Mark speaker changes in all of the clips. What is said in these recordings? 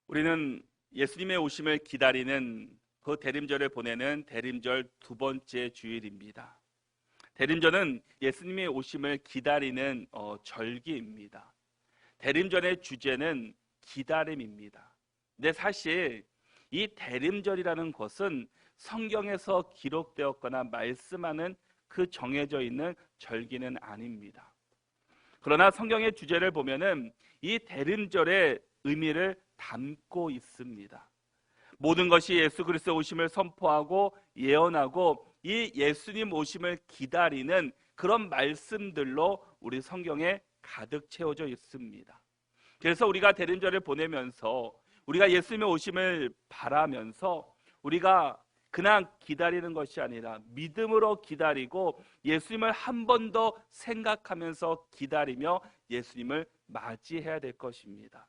Speaker 1: 우리는 예수님의 오심을 기다리는 그 대림절을 보내는 대림절 두 번째 주일입니다. 대림절은 예수님의 오심을 기다리는 절기입니다. 대림절의 주제는 기다림입니다. 근데 사실 이 대림절이라는 것은 성경에서 기록되었거나 말씀하는 그 정해져 있는 절기는 아닙니다. 그러나 성경의 주제를 보면은 이 대림절의 의미를 담고 있습니다. 모든 것이 예수 그리스도의 오심을 선포하고 예언하고 이 예수님 오심을 기다리는 그런 말씀들로 우리 성경에 가득 채워져 있습니다. 그래서 우리가 대림절을 보내면서 우리가 예수님의 오심을 바라면서 우리가 그냥 기다리는 것이 아니라 믿음으로 기다리고 예수님을 한 번 더 생각하면서 기다리며 예수님을 맞이해야 될 것입니다.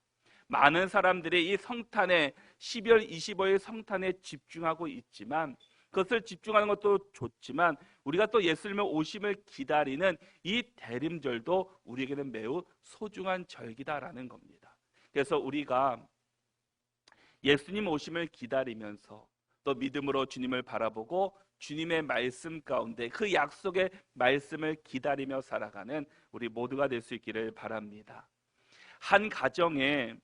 Speaker 1: 많은 사람들이 이 성탄에 12월 25일 성탄에 집중하고 있지만 그것을 집중하는 것도 좋지만 우리가 또 예수님의 오심을 기다리는 이 대림절도 우리에게는 매우 소중한 절기다라는 겁니다. 그래서 우리가 예수님 오심을 기다리면서 또 믿음으로 주님을 바라보고 주님의 말씀 가운데 그 약속의 말씀을 기다리며 살아가는 우리 모두가 될 수 있기를 바랍니다. 한 가정에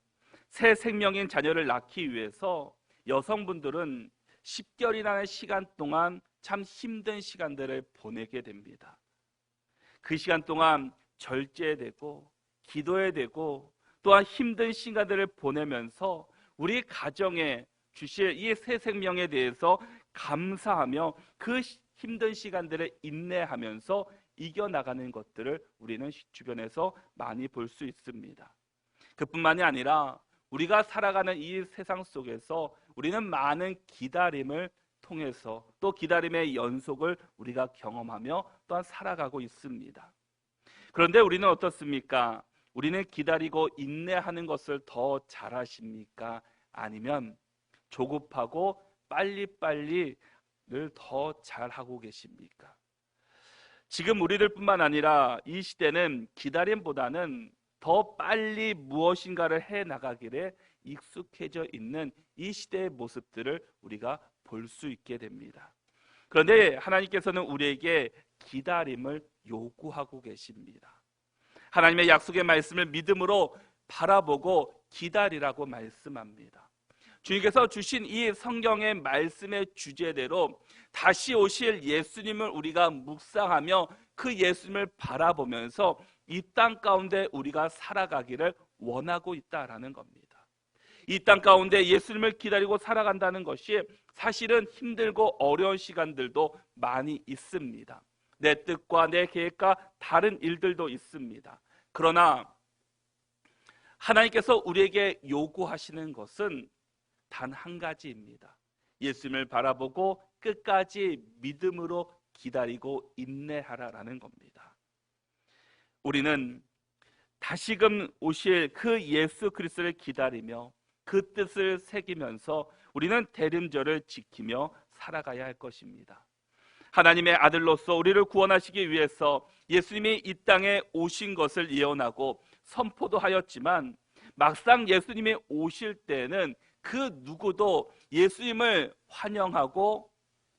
Speaker 1: 새 생명인 자녀를 낳기 위해서 여성분들은 10개월이라는 시간 동안 참 힘든 시간들을 보내게 됩니다. 그 시간 동안 절제해야 되고 기도해야 되고 또한 힘든 시간들을 보내면서 우리 가정에 주실 이 새 생명에 대해서 감사하며 그 힘든 시간들을 인내하면서 이겨나가는 것들을 우리는 주변에서 많이 볼 수 있습니다. 그뿐만이 아니라 우리가 살아가는 이 세상 속에서 우리는 많은 기다림을 통해서 또 기다림의 연속을 우리가 경험하며 또한 살아가고 있습니다. 그런데 우리는 어떻습니까? 우리는 기다리고 인내하는 것을 더 잘하십니까? 아니면 조급하고 빨리빨리를 더 잘하고 계십니까? 지금 우리들뿐만 아니라 이 시대는 기다림보다는 더 빨리 무엇인가를 해나가기에 익숙해져 있는 이 시대의 모습들을 우리가 볼 수 있게 됩니다. 그런데 하나님께서는 우리에게 기다림을 요구하고 계십니다. 하나님의 약속의 말씀을 믿음으로 바라보고 기다리라고 말씀합니다. 주님께서 주신 이 성경의 말씀의 주제대로 다시 오실 예수님을 우리가 묵상하며 그 예수님을 바라보면서 이 땅 가운데 우리가 살아가기를 원하고 있다라는 겁니다. 이 땅 가운데 예수님을 기다리고 살아간다는 것이 사실은 힘들고 어려운 시간들도 많이 있습니다. 내 뜻과 내 계획과 다른 일들도 있습니다. 그러나 하나님께서 우리에게 요구하시는 것은 단 한 가지입니다. 예수님을 바라보고 끝까지 믿음으로 기다리고 인내하라라는 겁니다. 우리는 다시금 오실 그 예수 그리스도를 기다리며 그 뜻을 새기면서 우리는 대림절을 지키며 살아가야 할 것입니다. 하나님의 아들로서 우리를 구원하시기 위해서 예수님이 이 땅에 오신 것을 예언하고 선포도 하였지만 막상 예수님이 오실 때는 그 누구도 예수님을 환영하고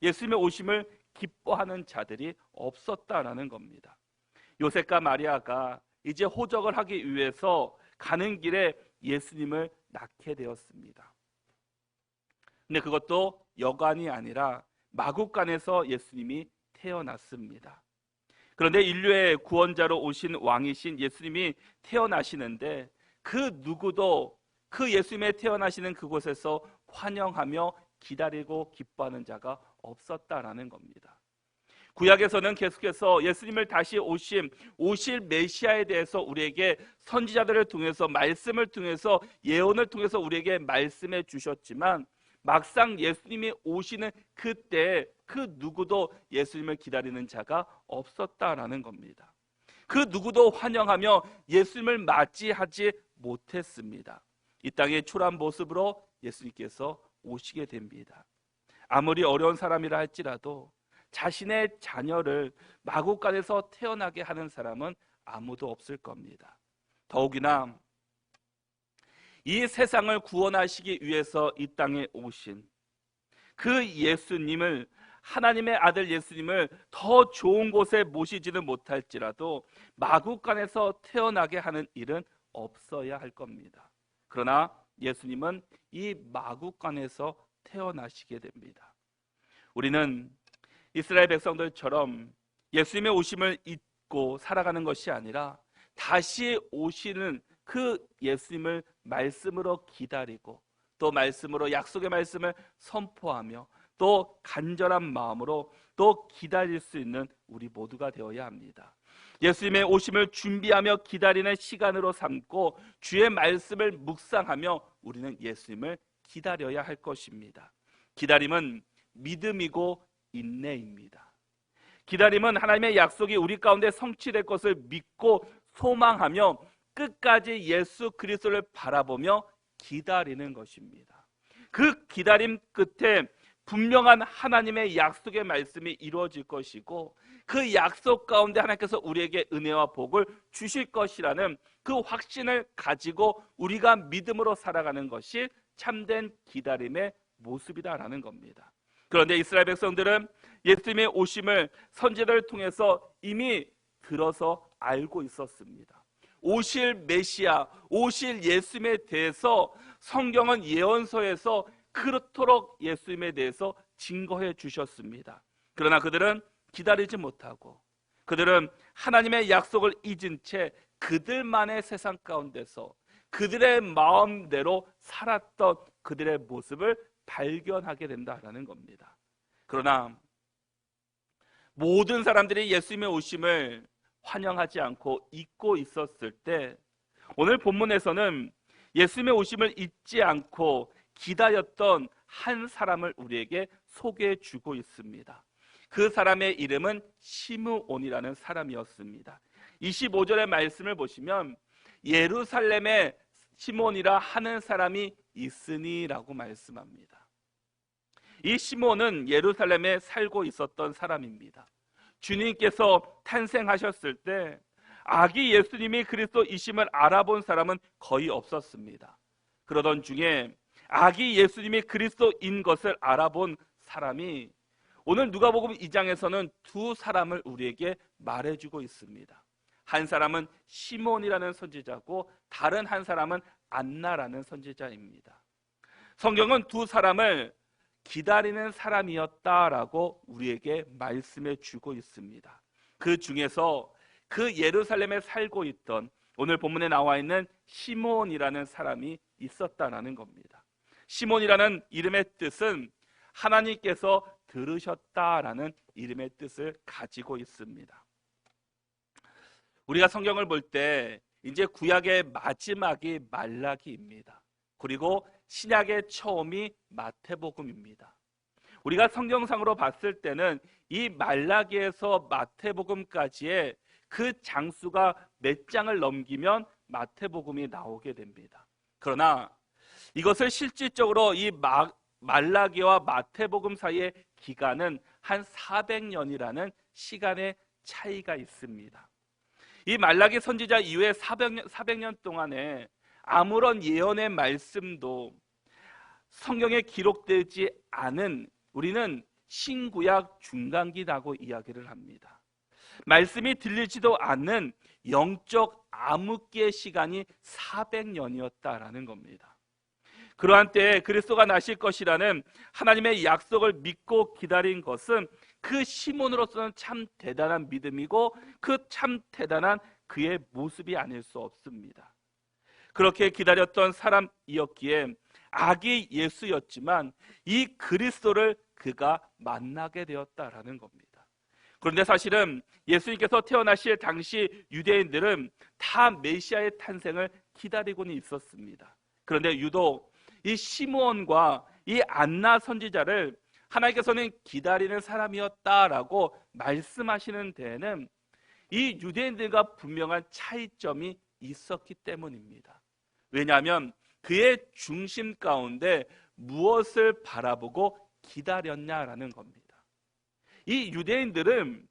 Speaker 1: 예수님의 오심을 기뻐하는 자들이 없었다라는 겁니다. 요셉과 마리아가 이제 호적을 하기 위해서 가는 길에 예수님을 낳게 되었습니다. 근데 그것도 여관이 아니라 마국간에서 예수님이 태어났습니다. 그런데 인류의 구원자로 오신 왕이신 예수님이 태어나시는데 그 누구도 그 예수님의 태어나시는 그곳에서 환영하며 기다리고 기뻐하는 자가 없었다라는 겁니다. 구약에서는 계속해서 예수님을 다시 오실 메시아에 대해서 우리에게 선지자들을 통해서 말씀을 통해서 예언을 통해서 우리에게 말씀해 주셨지만 막상 예수님이 오시는 그때 그 누구도 예수님을 기다리는 자가 없었다라는 겁니다. 그 누구도 환영하며 예수님을 맞이하지 못했습니다. 이 땅의 초라한 모습으로 예수님께서 오시게 됩니다. 아무리 어려운 사람이라 할지라도 자신의 자녀를 마국간에서 태어나게 하는 사람은 아무도 없을 겁니다. 더욱이나 이 세상을 구원하시기 위해서 이 땅에 오신 그 예수님을, 하나님의 아들 예수님을 더 좋은 곳에 모시지는 못할지라도 마구간에서 태어나게 하는 일은 없어야 할 겁니다. 그러나 예수님은 이 마구간에서 태어나시게 됩니다. 우리는 이스라엘 백성들처럼 예수님의 오심을 잊고 살아가는 것이 아니라 다시 오시는 그 예수님을 말씀으로 기다리고, 또 말씀으로 약속의 말씀을 선포하며, 또 간절한 마음으로 또 기다릴 수 있는 우리 모두가 되어야 합니다. 예수님의 오심을 준비하며 기다리는 시간으로 삼고 주의 말씀을 묵상하며 우리는 예수님을 기다려야 할 것입니다. 기다림은 믿음이고 인내입니다. 기다림은 하나님의 약속이 우리 가운데 성취될 것을 믿고 소망하며 끝까지 예수 그리스도를 바라보며 기다리는 것입니다. 그 기다림 끝에 분명한 하나님의 약속의 말씀이 이루어질 것이고, 그 약속 가운데 하나님께서 우리에게 은혜와 복을 주실 것이라는 그 확신을 가지고 우리가 믿음으로 살아가는 것이 참된 기다림의 모습이다라는 겁니다. 그런데 이스라엘 백성들은 예수님의 오심을 선지자를 통해서 이미 들어서 알고 있었습니다. 오실 메시아, 오실 예수님에 대해서 성경은 예언서에서 그렇도록 예수님에 대해서 증거해 주셨습니다. 그러나 그들은 기다리지 못하고, 그들은 하나님의 약속을 잊은 채 그들만의 세상 가운데서 그들의 마음대로 살았던 그들의 모습을 발견하게 된다라는 겁니다. 그러나 모든 사람들이 예수님의 오심을 환영하지 않고 잊고 있었을 때, 오늘 본문에서는 예수님의 오심을 잊지 않고 기다렸던 한 사람을 우리에게 소개해 주고 있습니다. 그 사람의 이름은 시므온이라는 사람이었습니다. 25절의 말씀을 보시면 예루살렘에 시므온이라 하는 사람이 있으니라고 말씀합니다. 이 시므온은 예루살렘에 살고 있었던 사람입니다. 주님께서 탄생하셨을 때 아기 예수님이 그리스도이심을 알아본 사람은 거의 없었습니다. 그러던 중에 아기 예수님이 그리스도인 것을 알아본 사람이 오늘 누가복음 2장에서는 두 사람을 우리에게 말해주고 있습니다. 한 사람은 시몬이라는 선지자고 다른 한 사람은 안나라는 선지자입니다. 성경은 두 사람을 기다리는 사람이었다라고 우리에게 말씀해 주고 있습니다. 그 중에서 그 예루살렘에 살고 있던 오늘 본문에 나와 있는 시몬이라는 사람이 있었다라는 겁니다. 시몬이라는 이름의 뜻은 하나님께서 들으셨다라는 이름의 뜻을 가지고 있습니다. 우리가 성경을 볼 때 이제 구약의 마지막이 말라기입니다. 그리고 신약의 처음이 마태복음입니다. 우리가 성경상으로 봤을 때는 이 말라기에서 마태복음까지의 그 장수가 몇 장을 넘기면 마태복음이 나오게 됩니다. 그러나 이것을 실질적으로 이 말라기와 마태복음 사이의 기간은 한 400년이라는 시간의 차이가 있습니다. 이 말라기 선지자 이후에 400년 동안에 아무런 예언의 말씀도 성경에 기록되지 않은, 우리는 신구약 중간기라고 이야기를 합니다. 말씀이 들리지도 않는 영적 암흑기의 시간이 400년이었다라는 겁니다. 그러한 때에 그리스도가 나실 것이라는 하나님의 약속을 믿고 기다린 것은 그 시몬으로서는 참 대단한 믿음이고 그 참 대단한 그의 모습이 아닐 수 없습니다. 그렇게 기다렸던 사람이었기에 아기 예수였지만 이 그리스도를 그가 만나게 되었다라는 겁니다. 그런데 사실은 예수님께서 태어나실 당시 유대인들은 다 메시아의 탄생을 기다리고는 있었습니다. 그런데 유독 이 시므온과 이 안나 선지자를 하나님께서는 기다리는 사람이었다라고 말씀하시는 데에는 이 유대인들과 분명한 차이점이 있었기 때문입니다. 왜냐하면 그의 중심 가운데 무엇을 바라보고 기다렸냐라는 겁니다. 이 유대인들은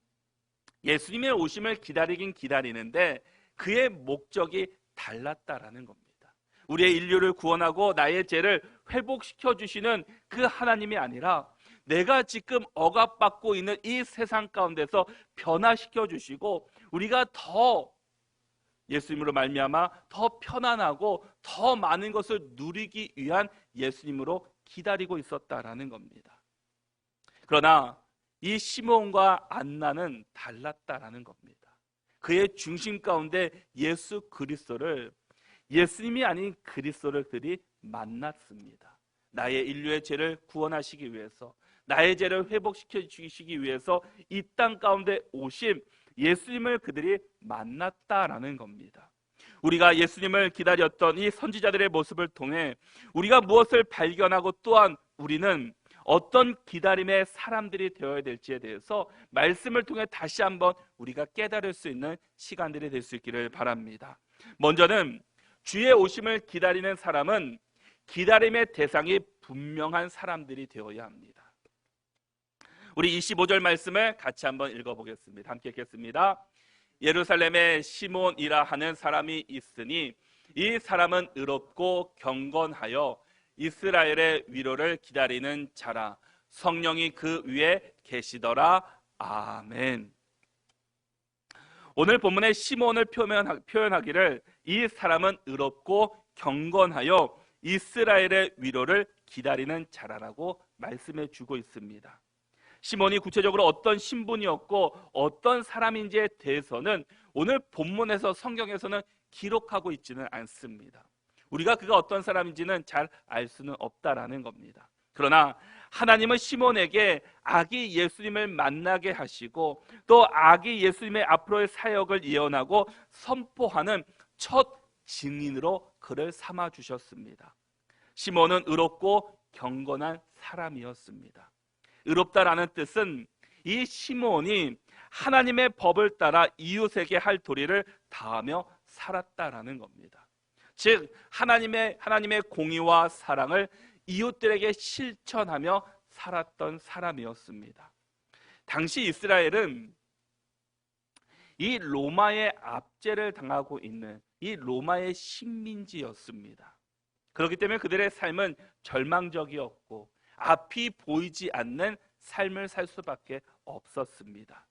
Speaker 1: 예수님의 오심을 기다리긴 기다리는데 그의 목적이 달랐다라는 겁니다. 우리의 인류를 구원하고 나의 죄를 회복시켜 주시는 그 하나님이 아니라 내가 지금 억압받고 있는 이 세상 가운데서 변화시켜 주시고 우리가 더 예수님으로 말미암아 더 편안하고 더 많은 것을 누리기 위한 예수님으로 기다리고 있었다라는 겁니다. 그러나 이 시몬과 안나는 달랐다라는 겁니다. 그의 중심 가운데 예수 그리스도를, 예수님이 아닌 그리스도를 그들이 만났습니다. 나의 인류의 죄를 구원하시기 위해서, 나의 죄를 회복시켜 주시기 위해서 이 땅 가운데 오신 예수님을 그들이 만났다라는 겁니다. 우리가 예수님을 기다렸던 이 선지자들의 모습을 통해 우리가 무엇을 발견하고 또한 우리는 어떤 기다림의 사람들이 되어야 될지에 대해서 말씀을 통해 다시 한번 우리가 깨달을 수 있는 시간들이 될 수 있기를 바랍니다. 먼저는 주의 오심을 기다리는 사람은 기다림의 대상이 분명한 사람들이 되어야 합니다. 우리 25절 말씀을 같이 한번 읽어보겠습니다. 함께 읽겠습니다. 예루살렘에 시몬이라 하는 사람이 있으니 이 사람은 의롭고 경건하여 이스라엘의 위로를 기다리는 자라. 성령이 그 위에 계시더라. 아멘. 오늘 본문의 시몬을 표현하기를 이 사람은 의롭고 경건하여 이스라엘의 위로를 기다리는 자라라고 말씀해 주고 있습니다. 시몬이 구체적으로 어떤 신분이었고 어떤 사람인지에 대해서는 오늘 본문에서 성경에서는 기록하고 있지는 않습니다. 우리가 그가 어떤 사람인지는 잘 알 수는 없다라는 겁니다. 그러나 하나님은 시몬에게 아기 예수님을 만나게 하시고 또 아기 예수님의 앞으로의 사역을 예언하고 선포하는 첫 증인으로 그를 삼아 주셨습니다. 시몬은 의롭고 경건한 사람이었습니다. 의롭다라는 뜻은 이 시몬이 하나님의 법을 따라 이웃에게 할 도리를 다하며 살았다라는 겁니다. 즉 하나님의 공의와 사랑을 이웃들에게 실천하며 살았던 사람이었습니다. 당시 이스라엘은 이 로마의 압제를 당하고 있는 이 로마의 식민지였습니다. 그렇기 때문에 그들의 삶은 절망적이었고 앞이 보이지 않는 삶을 살 수밖에 없었습니다.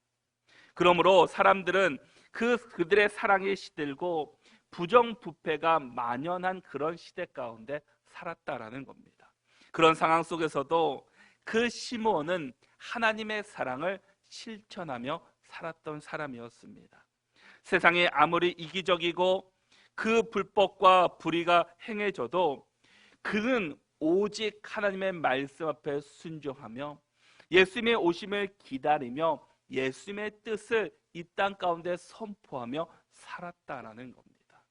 Speaker 1: 그러므로 사람들은 그들의 사랑에 시들고 부정부패가 만연한 그런 시대 가운데 살았다라는 겁니다. 그런 상황 속에서도 그 시므온은 하나님의 사랑을 실천하며 살았던 사람이었습니다. 세상이 아무리 이기적이고 그 불법과 불의가 행해져도 그는 오직 하나님의 말씀 앞에 순종하며 예수님의 오심을 기다리며 예수님의 뜻을 이 땅 가운데 선포하며 살았다라는 겁니다.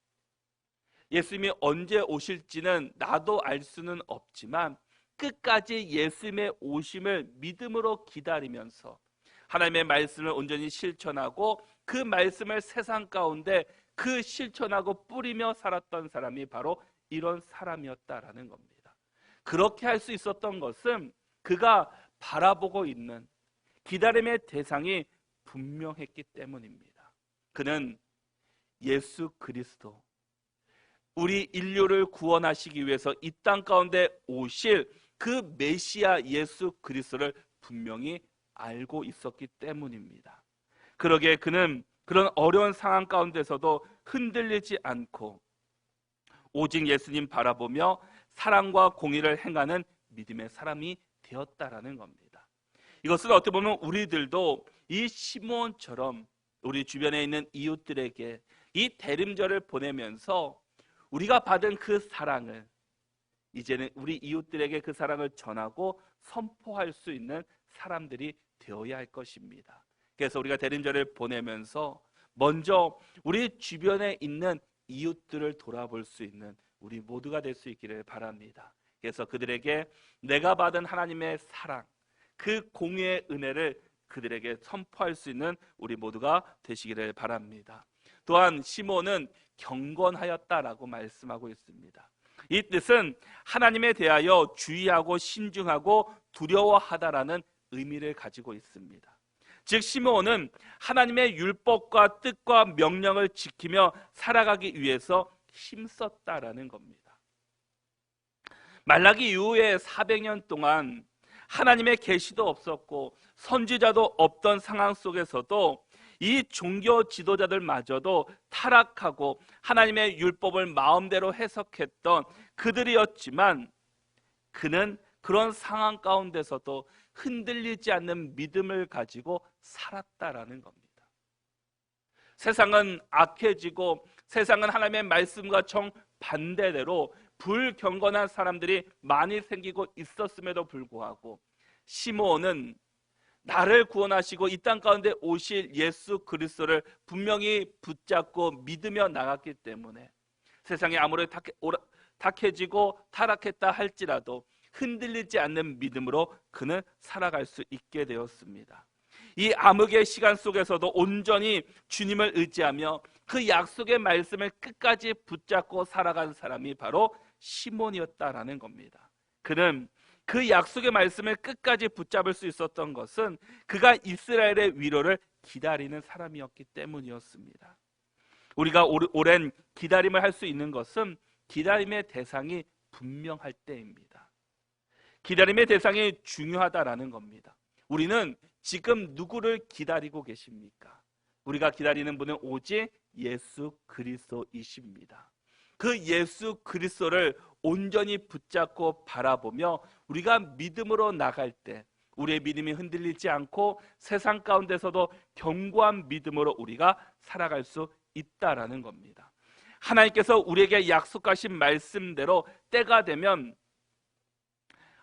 Speaker 1: 예수님이 언제 오실지는 나도 알 수는 없지만 끝까지 예수님의 오심을 믿음으로 기다리면서 하나님의 말씀을 온전히 실천하고 그 말씀을 세상 가운데 그 실천하고 뿌리며 살았던 사람이 바로 이런 사람이었다라는 겁니다. 그렇게 할 수 있었던 것은 그가 바라보고 있는 기다림의 대상이 분명했기 때문입니다. 그는 예수 그리스도, 우리 인류를 구원하시기 위해서 이 땅 가운데 오실 그 메시아 예수 그리스도를 분명히 알고 있었기 때문입니다. 그러기에 그는 그런 어려운 상황 가운데서도 흔들리지 않고 오직 예수님 바라보며 사랑과 공의를 행하는 믿음의 사람이 되었다라는 겁니다. 이것은 어떻게 보면 우리들도 이 시므온처럼 우리 주변에 있는 이웃들에게 이 대림절을 보내면서 우리가 받은 그 사랑을 이제는 우리 이웃들에게 그 사랑을 전하고 선포할 수 있는 사람들이 되어야 할 것입니다. 그래서 우리가 대림절을 보내면서 먼저 우리 주변에 있는 이웃들을 돌아볼 수 있는 우리 모두가 될 수 있기를 바랍니다. 그래서 그들에게 내가 받은 하나님의 사랑, 그 공의의 은혜를 그들에게 선포할 수 있는 우리 모두가 되시기를 바랍니다. 또한 시몬은 경건하였다라고 말씀하고 있습니다. 이 뜻은 하나님에 대하여 주의하고 신중하고 두려워하다라는 의미를 가지고 있습니다. 즉 시므온은 하나님의 율법과 뜻과 명령을 지키며 살아가기 위해서 힘썼다라는 겁니다. 말라기 이후에 400년 동안 하나님의 계시도 없었고 선지자도 없던 상황 속에서도 이 종교 지도자들마저도 타락하고 하나님의 율법을 마음대로 해석했던 그들이었지만 그는 그런 상황 가운데서도 흔들리지 않는 믿음을 가지고 살았다라는 겁니다. 세상은 악해지고 세상은 하나님의 말씀과 정반대대로 불경건한 사람들이 많이 생기고 있었음에도 불구하고 시므온은 나를 구원하시고 이 땅 가운데 오실 예수 그리스도를 분명히 붙잡고 믿으며 나갔기 때문에 세상이 아무리 탁해지고 타락했다 할지라도 흔들리지 않는 믿음으로 그는 살아갈 수 있게 되었습니다. 이 암흑의 시간 속에서도 온전히 주님을 의지하며 그 약속의 말씀을 끝까지 붙잡고 살아간 사람이 바로 시몬이었다라는 겁니다. 그는 그 약속의 말씀을 끝까지 붙잡을 수 있었던 것은 그가 이스라엘의 위로를 기다리는 사람이었기 때문이었습니다. 우리가 오랜 기다림을 할 수 있는 것은 기다림의 대상이 분명할 때입니다. 기다림의 대상이 중요하다라는 겁니다. 우리는 지금 누구를 기다리고 계십니까? 우리가 기다리는 분은 오직 예수 그리스도이십니다. 그 예수 그리스도를 온전히 붙잡고 바라보며 우리가 믿음으로 나갈 때 우리의 믿음이 흔들리지 않고 세상 가운데서도 견고한 믿음으로 우리가 살아갈 수 있다라는 겁니다. 하나님께서 우리에게 약속하신 말씀대로 때가 되면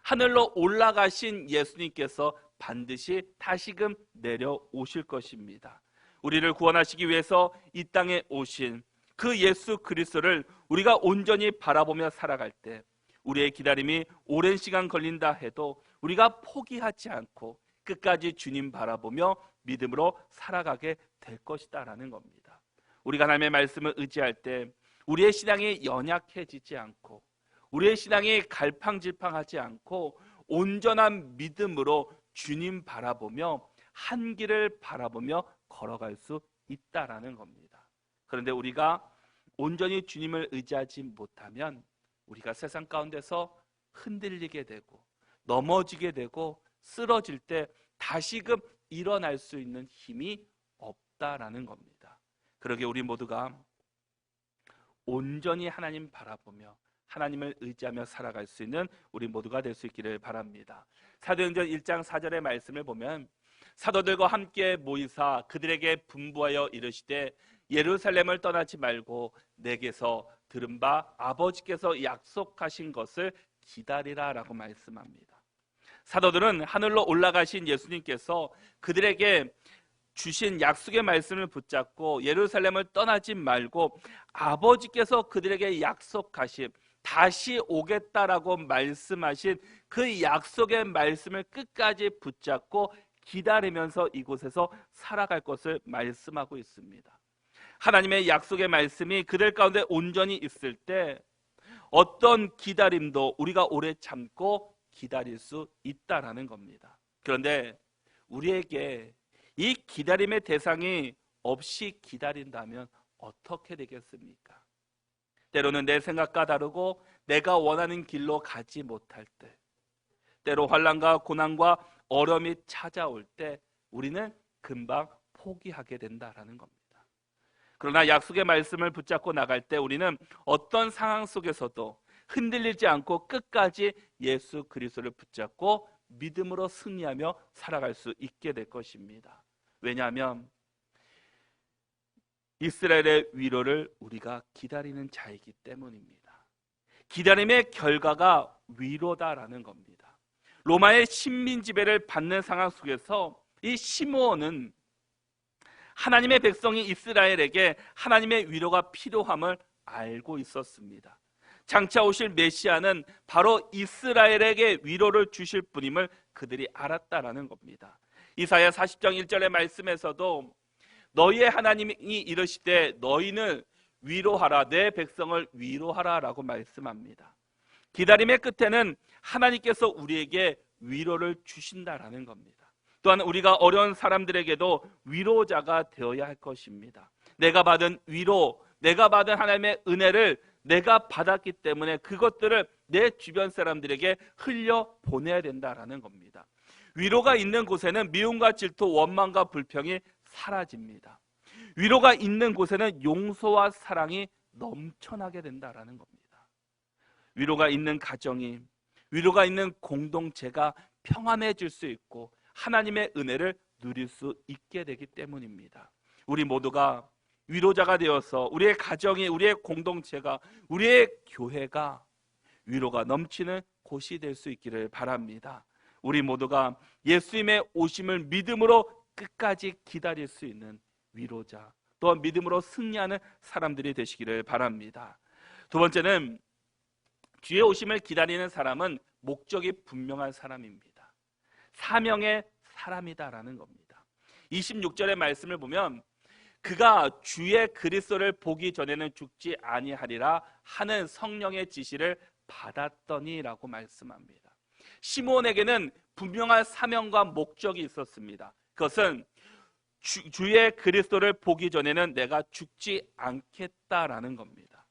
Speaker 1: 하늘로 올라가신 예수님께서 반드시 다시금 내려오실 것입니다. 우리를 구원하시기 위해서 이 땅에 오신 그 예수 그리스도를 우리가 온전히 바라보며 살아갈 때 우리의 기다림이 오랜 시간 걸린다 해도 우리가 포기하지 않고 끝까지 주님 바라보며 믿음으로 살아가게 될 것이다라는 겁니다. 우리가 하나님의 말씀을 의지할 때 우리의 신앙이 연약해지지 않고 우리의 신앙이 갈팡질팡하지 않고 온전한 믿음으로 주님 바라보며 한 길을 바라보며 걸어갈 수 있다라는 겁니다. 그런데 우리가 온전히 주님을 의지하지 못하면 우리가 세상 가운데서 흔들리게 되고 넘어지게 되고 쓰러질 때 다시금 일어날 수 있는 힘이 없다라는 겁니다. 그러게 우리 모두가 온전히 하나님 바라보며 하나님을 의지하며 살아갈 수 있는 우리 모두가 될 수 있기를 바랍니다. 사도행전 1장 4절의 말씀을 보면 사도들과 함께 모이사 그들에게 분부하여 이르시되 예루살렘을 떠나지 말고 내게서 들은 바 아버지께서 약속하신 것을 기다리라 라고 말씀합니다. 사도들은 하늘로 올라가신 예수님께서 그들에게 주신 약속의 말씀을 붙잡고 예루살렘을 떠나지 말고 아버지께서 그들에게 약속하신 다시 오겠다라고 말씀하신 그 약속의 말씀을 끝까지 붙잡고 기다리면서 이곳에서 살아갈 것을 말씀하고 있습니다. 하나님의 약속의 말씀이 그들 가운데 온전히 있을 때 어떤 기다림도 우리가 오래 참고 기다릴 수 있다라는 겁니다. 그런데 우리에게 이 기다림의 대상이 없이 기다린다면 어떻게 되겠습니까? 때로는 내 생각과 다르고 내가 원하는 길로 가지 못할 때, 때로 환난과 고난과 어려움이 찾아올 때 우리는 금방 포기하게 된다라는 겁니다. 그러나 약속의 말씀을 붙잡고 나갈 때 우리는 어떤 상황 속에서도 흔들리지 않고 끝까지 예수 그리스도를 붙잡고 믿음으로 승리하며 살아갈 수 있게 될 것입니다. 왜냐하면 이스라엘의 위로를 우리가 기다리는 자이기 때문입니다. 기다림의 결과가 위로다라는 겁니다. 로마의 식민 지배를 받는 상황 속에서 이 시므온은 하나님의 백성이 이스라엘에게 하나님의 위로가 필요함을 알고 있었습니다. 장차 오실 메시아는 바로 이스라엘에게 위로를 주실 분임을 그들이 알았다라는 겁니다. 이사야 40장 1절의 말씀에서도 너희의 하나님이 이르시되 너희는 위로하라 내 백성을 위로하라 라고 말씀합니다. 기다림의 끝에는 하나님께서 우리에게 위로를 주신다라는 겁니다. 또한 우리가 어려운 사람들에게도 위로자가 되어야 할 것입니다. 내가 받은 위로, 내가 받은 하나님의 은혜를 내가 받았기 때문에 그것들을 내 주변 사람들에게 흘려 보내야 된다라는 겁니다. 위로가 있는 곳에는 미움과 질투, 원망과 불평이 사라집니다. 위로가 있는 곳에는 용서와 사랑이 넘쳐나게 된다라는 겁니다. 위로가 있는 가정이, 위로가 있는 공동체가 평안해질 수 있고 하나님의 은혜를 누릴 수 있게 되기 때문입니다. 우리 모두가 위로자가 되어서 우리의 가정이, 우리의 공동체가, 우리의 교회가 위로가 넘치는 곳이 될 수 있기를 바랍니다. 우리 모두가 예수님의 오심을 믿음으로 끝까지 기다릴 수 있는 위로자, 또한 믿음으로 승리하는 사람들이 되시기를 바랍니다. 두 번째는 주의 오심을 기다리는 사람은 목적이 분명한 사람입니다. 사명의 사람이다라는 겁니다. 26절의 말씀을 보면 그가 주의 그리스도를 보기 전에는 죽지 아니하리라 하는 성령의 지시를 받았더니라고 말씀합니다. 시므온에게는 분명한 사명과 목적이 있었습니다. 그것은 주의 그리스도를 보기 전에는 내가 죽지 않겠다라는 겁니다.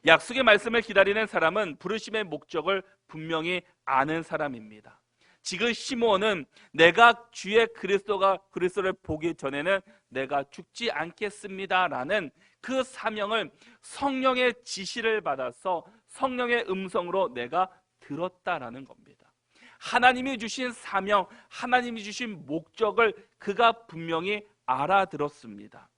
Speaker 1: 약속의 말씀을 기다리는 사람은 부르심의 목적을 분명히 아는 사람입니다. 지금 시므온은 내가 주의 그리스도를 보기 전에는 내가 죽지 않겠습니다라는 그 사명을 성령의 지시를 받아서 성령의 음성으로 내가 들었다라는 겁니다. 하나님이 주신 사명, 하나님이 주신 목적을 그가 분명히 알아들었습니다.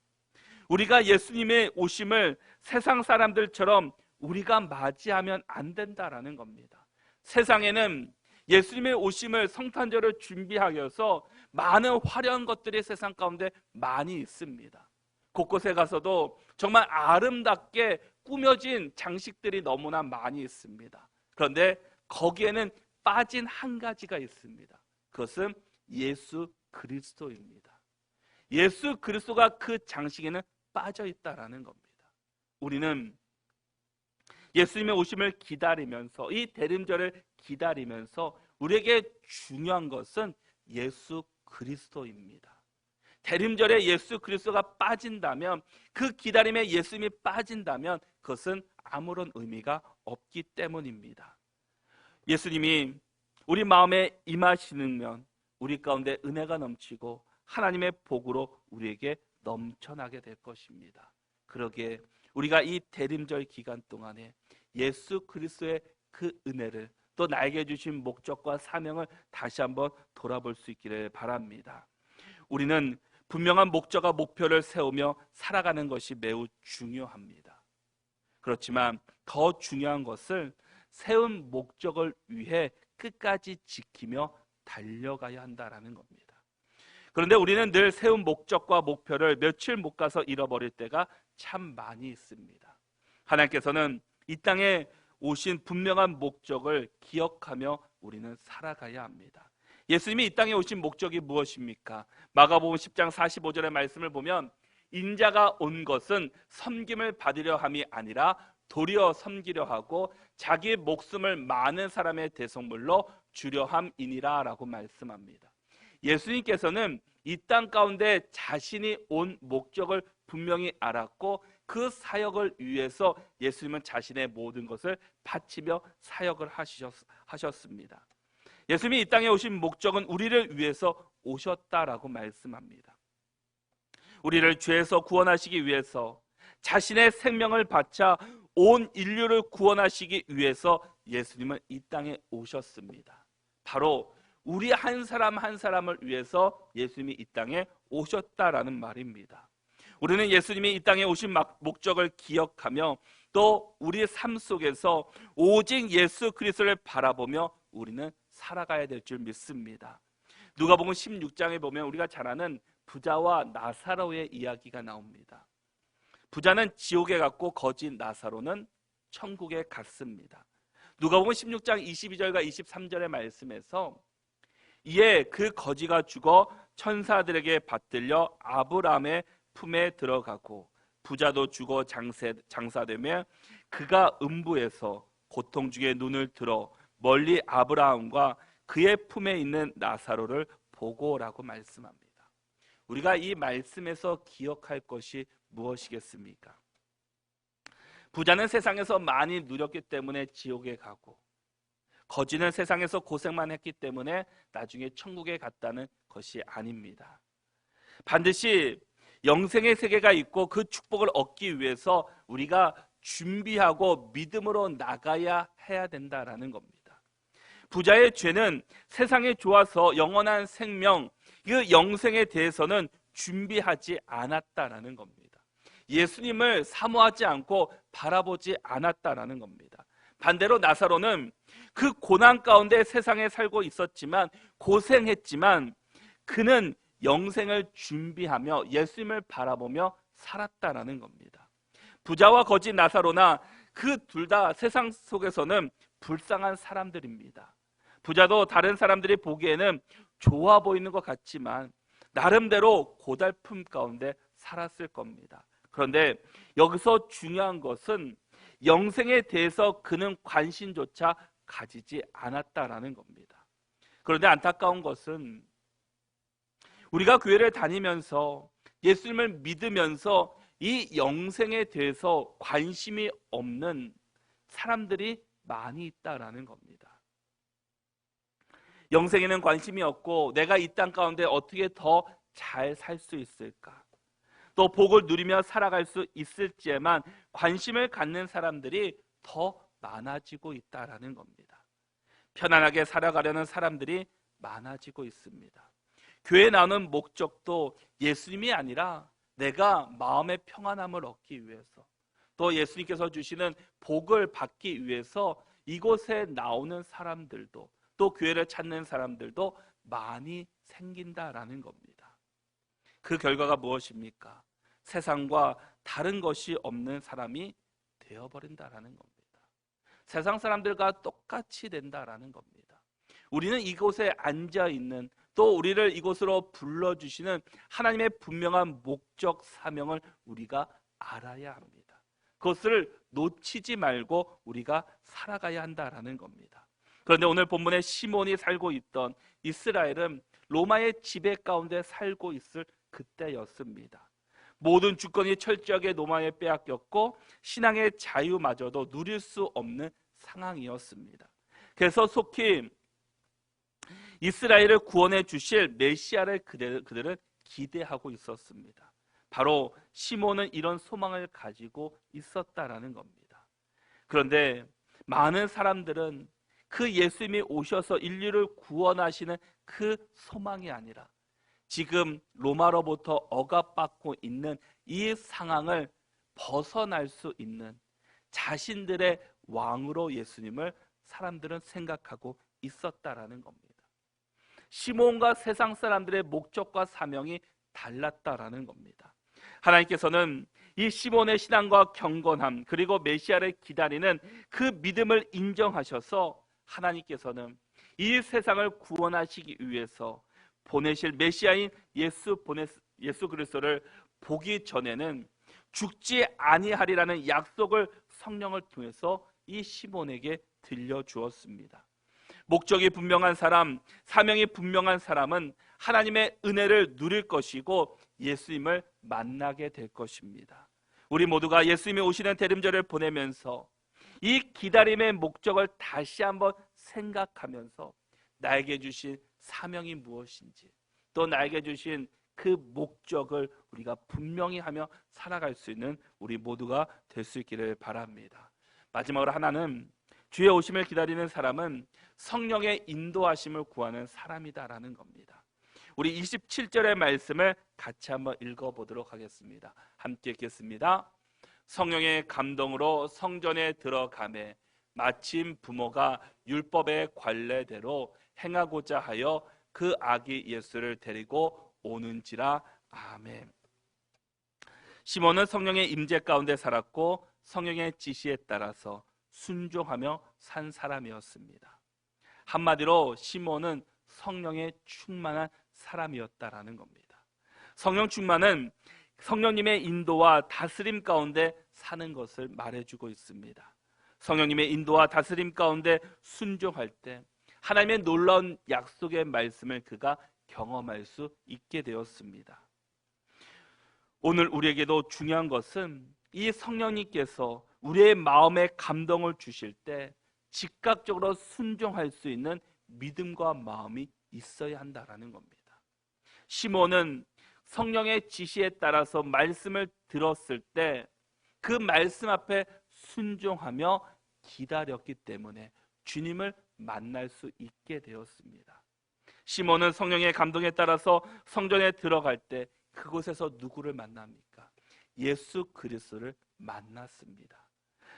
Speaker 1: 우리가 예수님의 오심을 세상 사람들처럼 우리가 맞이하면 안 된다라는 겁니다. 세상에는 예수님의 오심을 성탄절을 준비하기 위해서 많은 화려한 것들이 세상 가운데 많이 있습니다. 곳곳에 가서도 정말 아름답게 꾸며진 장식들이 너무나 많이 있습니다. 그런데 거기에는 빠진 한 가지가 있습니다. 그것은 예수 그리스도입니다. 예수 그리스도가 그 장식에는 빠져 있다라는 겁니다. 우리는 예수님의 오심을 기다리면서, 이 대림절을 기다리면서 우리에게 중요한 것은 예수 그리스도입니다. 대림절에 예수 그리스도가 빠진다면, 그 기다림에 예수님이 빠진다면 그것은 아무런 의미가 없기 때문입니다. 예수님이 우리 마음에 임하시면 우리 가운데 은혜가 넘치고 하나님의 복으로 우리에게 넘쳐나게 될 것입니다. 그러기에 우리가 이 대림절 기간 동안에 예수 그리스도의 그 은혜를, 또 나에게 주신 목적과 사명을 다시 한번 돌아볼 수 있기를 바랍니다. 우리는 분명한 목적과 목표를 세우며 살아가는 것이 매우 중요합니다. 그렇지만 더 중요한 것을 세운 목적을 위해 끝까지 지키며 달려가야 한다라는 겁니다. 그런데 우리는 늘 세운 목적과 목표를 며칠 못 가서 잃어버릴 때가 참 많이 있습니다. 하나님께서는 이 땅에 오신 분명한 목적을 기억하며 우리는 살아가야 합니다. 예수님이 이 땅에 오신 목적이 무엇입니까? 마가복음 10장 45절의 말씀을 보면 인자가 온 것은 섬김을 받으려 함이 아니라 도리어 섬기려 하고 자기 목숨을 많은 사람의 대속물로 주려 함이니라 라고 말씀합니다. 예수님께서는 이 땅 가운데 자신이 온 목적을 분명히 알았고 그 사역을 위해서 예수님은 자신의 모든 것을 바치며 사역을 하셨습니다. 예수님이 이 땅에 오신 목적은 우리를 위해서 오셨다라고 말씀합니다. 우리를 죄에서 구원하시기 위해서 자신의 생명을 바쳐 온 인류를 구원하시기 위해서 예수님은 이 땅에 오셨습니다. 바로 우리 한 사람 한 사람을 위해서 예수님이 이 땅에 오셨다라는 말입니다. 우리는 예수님이 이 땅에 오신 목적을 기억하며 또 우리의 삶 속에서 오직 예수 그리스도를 바라보며 우리는 살아가야 될 줄 믿습니다. 누가복음 16장에 보면 우리가 잘 아는 부자와 나사로의 이야기가 나옵니다. 부자는 지옥에 갔고 거지 나사로는 천국에 갔습니다. 누가복음 16장 22절과 23절의 말씀에서 이에 그 거지가 죽어 천사들에게 받들려 아브라함의 품에 들어가고 부자도 죽어 장사되며 그가 음부에서 고통 중에 눈을 들어 멀리 아브라함과 그의 품에 있는 나사로를 보고라고 말씀합니다. 우리가 이 말씀에서 기억할 것이 무엇이겠습니까? 부자는 세상에서 많이 누렸기 때문에 지옥에 가고, 거지는 세상에서 고생만 했기 때문에 나중에 천국에 갔다는 것이 아닙니다. 반드시 영생의 세계가 있고 그 축복을 얻기 위해서 우리가 준비하고 믿음으로 나가야 해야 된다라는 겁니다. 부자의 죄는 세상에 좋아서 영원한 생명, 그 영생에 대해서는 준비하지 않았다라는 겁니다. 예수님을 사모하지 않고 바라보지 않았다라는 겁니다. 반대로 나사로는 그 고난 가운데 세상에 살고 있었지만, 고생했지만 그는 영생을 준비하며 예수님을 바라보며 살았다라는 겁니다. 부자와 거지 나사로나 그 둘 다 세상 속에서는 불쌍한 사람들입니다. 부자도 다른 사람들이 보기에는 좋아 보이는 것 같지만 나름대로 고달픔 가운데 살았을 겁니다. 그런데 여기서 중요한 것은 영생에 대해서 그는 관심조차 가지지 않았다라는 겁니다. 그런데 안타까운 것은 우리가 교회를 다니면서 예수님을 믿으면서 이 영생에 대해서 관심이 없는 사람들이 많이 있다라는 겁니다. 영생에는 관심이 없고 내가 이 땅 가운데 어떻게 더 잘 살 수 있을까, 또 복을 누리며 살아갈 수 있을지에만 관심을 갖는 사람들이 더 많아지고 있다라는 겁니다. 편안하게 살아가려는 사람들이 많아지고 있습니다. 교회 나오는 목적도 예수님이 아니라 내가 마음의 평안함을 얻기 위해서, 또 예수님께서 주시는 복을 받기 위해서 이곳에 나오는 사람들도, 또 교회를 찾는 사람들도 많이 생긴다라는 겁니다. 그 결과가 무엇입니까? 세상과 다른 것이 없는 사람이 되어버린다라는 겁니다. 세상 사람들과 똑같이 된다라는 겁니다. 우리는 이곳에 앉아있는, 또 우리를 이곳으로 불러주시는 하나님의 분명한 목적, 사명을 우리가 알아야 합니다. 그것을 놓치지 말고 우리가 살아가야 한다라는 겁니다. 그런데 오늘 본문에 시몬이 살고 있던 이스라엘은 로마의 지배 가운데 살고 있을 그때였습니다. 모든 주권이 철저하게 로마에 빼앗겼고 신앙의 자유마저도 누릴 수 없는 상황이었습니다. 그래서 속히 이스라엘을 구원해 주실 메시아를 그들은 기대하고 있었습니다. 바로 시몬은 이런 소망을 가지고 있었다라는 겁니다. 그런데 많은 사람들은 그 예수님이 오셔서 인류를 구원하시는 그 소망이 아니라 지금 로마로부터 억압받고 있는 이 상황을 벗어날 수 있는 자신들의 왕으로 예수님을 사람들은 생각하고 있었다라는 겁니다. 시몬과 세상 사람들의 목적과 사명이 달랐다라는 겁니다. 하나님께서는 이 시몬의 신앙과 경건함, 그리고 메시아를 기다리는 그 믿음을 인정하셔서 하나님께서는 이 세상을 구원하시기 위해서 보내실 메시아인 예수 그리스도를 보기 전에는 죽지 아니하리라는 약속을 성령을 통해서 이 시몬에게 들려주었습니다. 목적이 분명한 사람, 사명이 분명한 사람은 하나님의 은혜를 누릴 것이고 예수님을 만나게 될 것입니다. 우리 모두가 예수님이 오시는 대림절을 보내면서 이 기다림의 목적을 다시 한번 생각하면서 나에게 주신 사명이 무엇인지, 또 나에게 주신 그 목적을 우리가 분명히 하며 살아갈 수 있는 우리 모두가 될 수 있기를 바랍니다. 마지막으로 하나는, 주의 오심을 기다리는 사람은 성령의 인도하심을 구하는 사람이다라는 겁니다. 우리 27절의 말씀을 같이 한번 읽어보도록 하겠습니다. 함께 읽겠습니다. 성령의 감동으로 성전에 들어가매 마침 부모가 율법의 관례대로 행하고자 하여 그 아기 예수를 데리고 오는지라. 아멘. 시몬은 성령의 임재 가운데 살았고 성령의 지시에 따라서 순종하며 산 사람이었습니다. 한마디로 시몬은 성령에 충만한 사람이었다라는 겁니다. 성령 충만은 성령님의 인도와 다스림 가운데 사는 것을 말해주고 있습니다. 성령님의 인도와 다스림 가운데 순종할 때 하나님의 놀라운 약속의 말씀을 그가 경험할 수 있게 되었습니다. 오늘 우리에게도 중요한 것은 이 성령님께서 우리의 마음에 감동을 주실 때 즉각적으로 순종할 수 있는 믿음과 마음이 있어야 한다라는 겁니다. 시몬은 성령의 지시에 따라서 말씀을 들었을 때 그 말씀 앞에 순종하며 기다렸기 때문에 주님을 만날 수 있게 되었습니다. 시몬은 성령의 감동에 따라서 성전에 들어갈 때 그곳에서 누구를 만납니까? 예수 그리스도를 만났습니다.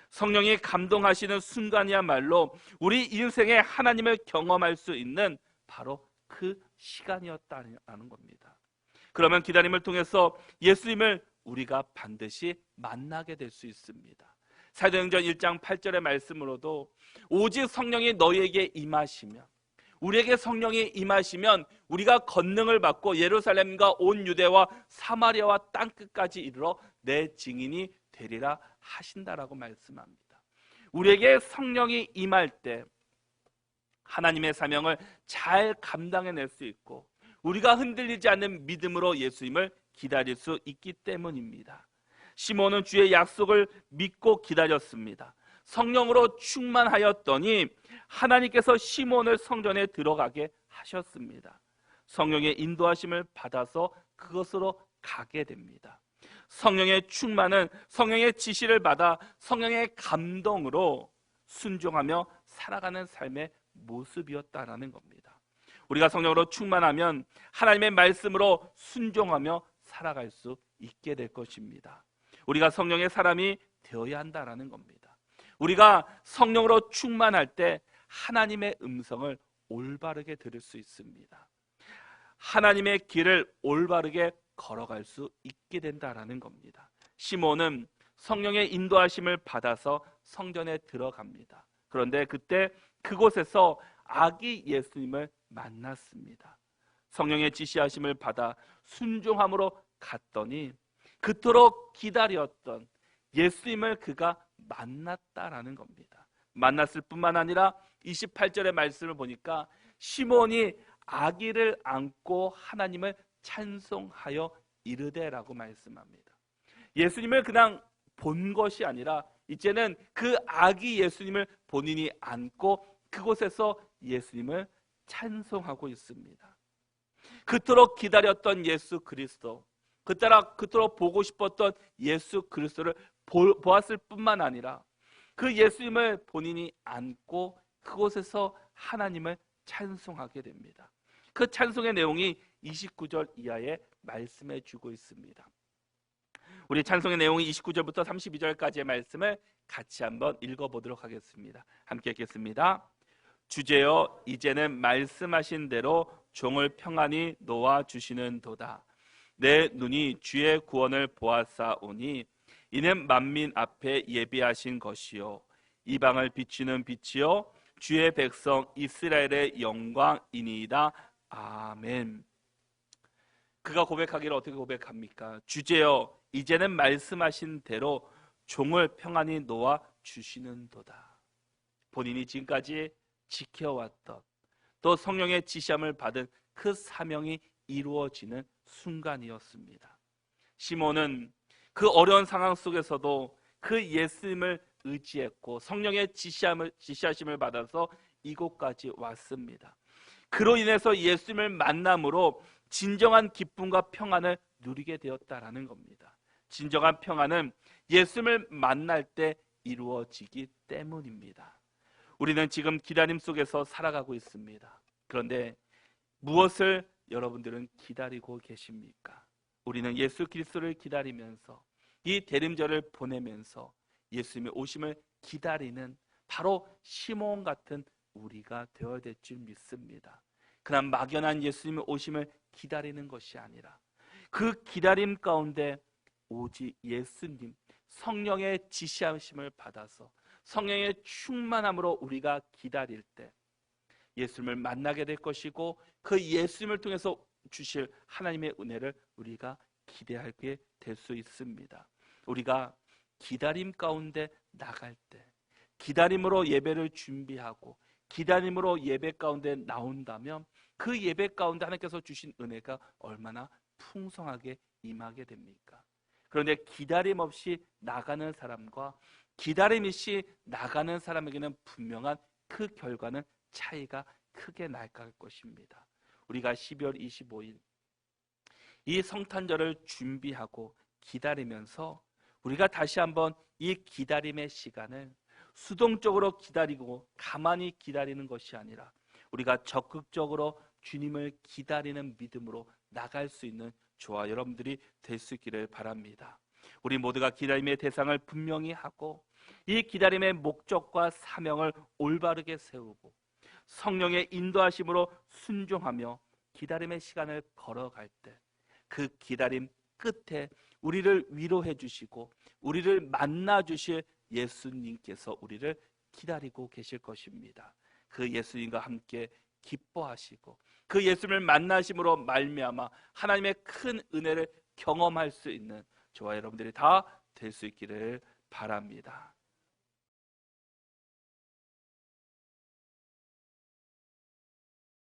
Speaker 1: 성령이 감동하시는 순간이야말로 우리 인생에 하나님을 경험할 수 있는 바로 그 시간이었다는 겁니다. 그러면 기다림을 통해서 예수님을 우리가 반드시 만나게 될 수 있습니다. 사도행전 1장 8절의 말씀으로도 오직 성령이 너희에게 임하시면, 우리에게 성령이 임하시면 우리가 권능을 받고 예루살렘과 온 유대와 사마리아와 땅끝까지 이르러 내 증인이 되리라 하신다라고 말씀합니다. 우리에게 성령이 임할 때 하나님의 사명을 잘 감당해낼 수 있고 우리가 흔들리지 않는 믿음으로 예수님을 기다릴 수 있기 때문입니다. 시몬은 주의 약속을 믿고 기다렸습니다. 성령으로 충만하였더니 하나님께서 시몬을 성전에 들어가게 하셨습니다. 성령의 인도하심을 받아서 그것으로 가게 됩니다. 성령의 충만은 성령의 지시를 받아 성령의 감동으로 순종하며 살아가는 삶의 모습이었다라는 겁니다. 우리가 성령으로 충만하면 하나님의 말씀으로 순종하며 살아갈 수 있게 될 것입니다. 우리가 성령의 사람이 되어야 한다라는 겁니다. 우리가 성령으로 충만할 때 하나님의 음성을 올바르게 들을 수 있습니다. 하나님의 길을 올바르게 걸어갈 수 있게 된다라는 겁니다. 시몬은 성령의 인도하심을 받아서 성전에 들어갑니다. 그런데 그때 그곳에서 아기 예수님을 만났습니다. 성령의 지시하심을 받아 순종함으로 갔더니 그토록 기다렸던 예수님을 그가 만났다라는 겁니다. 만났을 뿐만 아니라 28절의 말씀을 보니까 시몬이 아기를 안고 하나님을 찬송하여 이르되라고 말씀합니다. 예수님을 그냥 본 것이 아니라 이제는 그 아기 예수님을 본인이 안고 그곳에서 예수님을 찬송하고 있습니다. 그토록 기다렸던 예수 그리스도, 그토록 보고 싶었던 예수 그리스도를 보았을 뿐만 아니라 그 예수님을 본인이 안고 그곳에서 하나님을 찬송하게 됩니다. 그 찬송의 내용이 29절 이하에 말씀해 주고 있습니다. 우리 찬송의 내용이 29절부터 32절까지의 말씀을 같이 한번 읽어보도록 하겠습니다. 함께 읽겠습니다. 주제여 이제는 말씀하신 대로 종을 평안히 놓아 주시는도다. 내 눈이 주의 구원을 보았사오니 이는 만민 앞에 예비하신 것이요 이방을 비추는 빛이요 주의 백성 이스라엘의 영광이니이다. 아멘. 그가 고백하기를 어떻게 고백합니까? 주제여 이제는 말씀하신 대로 종을 평안히 놓아 주시는도다. 본인이 지금까지 지켜왔던 또 성령의 지시함을 받은 그 사명이 이루어지는 순간이었습니다. 시몬은 그 어려운 상황 속에서도 그 예수님을 의지했고 성령의 지시하심을 받아서 이곳까지 왔습니다. 그로 인해서 예수님을 만남으로 진정한 기쁨과 평안을 누리게 되었다라는 겁니다. 진정한 평안은 예수님을 만날 때 이루어지기 때문입니다. 우리는 지금 기다림 속에서 살아가고 있습니다. 그런데 무엇을 여러분들은 기다리고 계십니까? 우리는 예수 그리스도를 기다리면서 이 대림절을 보내면서 예수님의 오심을 기다리는 바로 시몬 같은 우리가 되어야 될 줄 믿습니다. 그냥 막연한 예수님의 오심을 기다리는 것이 아니라 그 기다림 가운데 오직 예수님 성령의 지시하심을 받아서 성령의 충만함으로 우리가 기다릴 때 예수님을 만나게 될 것이고 그 예수님을 통해서 주실 하나님의 은혜를 우리가 기대하게 될 수 있습니다. 우리가 기다림 가운데 나갈 때 기다림으로 예배를 준비하고 기다림으로 예배 가운데 나온다면 그 예배 가운데 하나님께서 주신 은혜가 얼마나 풍성하게 임하게 됩니까? 그런데 기다림 없이 나가는 사람과 기다림이 시 나가는 사람에게는 분명한 그 결과는 차이가 크게 날 것입니다. 우리가 12월 25일 이 성탄절을 준비하고 기다리면서 우리가 다시 한번 이 기다림의 시간을 수동적으로 기다리고 가만히 기다리는 것이 아니라 우리가 적극적으로 주님을 기다리는 믿음으로 나갈 수 있는 저와 여러분들이 될 수 있기를 바랍니다. 우리 모두가 기다림의 대상을 분명히 하고 이 기다림의 목적과 사명을 올바르게 세우고 성령의 인도하심으로 순종하며 기다림의 시간을 걸어갈 때 그 기다림 끝에 우리를 위로해 주시고 우리를 만나 주실 예수님께서 우리를 기다리고 계실 것입니다. 그 예수님과 함께 기뻐하시고 그 예수님을 만나심으로 말미암아 하나님의 큰 은혜를 경험할 수 있는 저와 여러분들이 다 될 수 있기를 바랍니다.